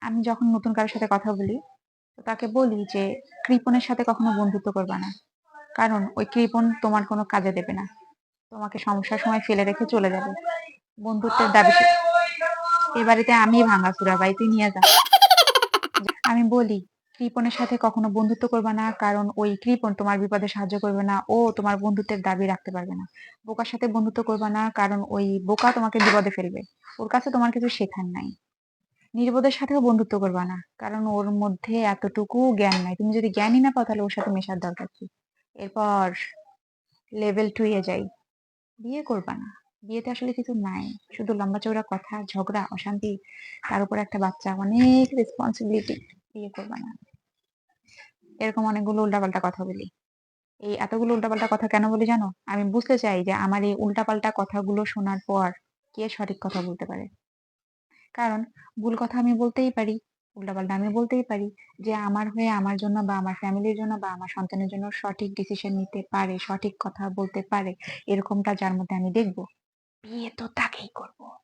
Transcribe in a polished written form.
আমি যখন নতুন কারোর সাথে কথা বলি, তো তাকে বলি যে, "কৃপণের সাথে কখনো বন্ধুত্ব করবা না। কারণ ওই কৃপণ তোমার কোনো কাজে দেবে না। তোমাকে সমস্যার সময় ফেলে রেখে চলে যাবে। বন্ধুত্বের দাবি এ বাড়িতে আমিই ভাঙাচোরা ভাই, তুই নিয়ে যা।" আমি বলি, "কৃপণের সাথে কখনো বন্ধুত্ব করবা না। কারণ ওই কৃপণ তোমার বিপদে সাহায্য করবে না। ও তোমার বন্ধুত্বের দাবি রাখতে পারবে না। বোকার সাথে বন্ধুত্ব করবা না। কারণ ওই বোকা তোমাকে বিপদে ফেলবে। ওর কাছে তোমার কিছু শেখার নাই। নির্বোধের সাথেও বন্ধুত্ব করবা না। কারণ ওর মধ্যে এতটুকু জ্ঞান নাই। তুমি যদি জ্ঞানই না পাও তাহলে ওর সাথে মেশার দরকার কি?" এরপর লেভেল 2 এ যাই। বিয়ে করবা না। বিয়েতে আসলে কিছু নাই। শুধু লম্বা-চওড়া কথা, ঝগড়া, অশান্তি, তার উপর একটা বাচ্চা, অনেক রেসপনসিবিলিটি। বিয়ে করবা না। এরকম অনেকগুলো উল্টাপাল্টা কথা বলি। এই এতগুলো উল্টাপাল্টা কথা কেন বলি জানো? আমি বুঝতে চাই যে আমার এই উল্টাপাল্টা কথাগুলো শোনার পর কে সঠিক কথা বলতে পারে। কারণ ভুল কথা আমি বলতেই পারি, উল্টাপাল্টা আমি বলতেই পারি। যে আমার হয়ে আমার জন্য বা আমার ফ্যামিলির জন্য বা আমার সন্তানের জন্য সঠিক ডিসিশন নিতে পারে, সঠিক কথা বলতে পারে, এরকমটা যার মধ্যে আমি দেখব, বিয়ে তো তাকেই করব।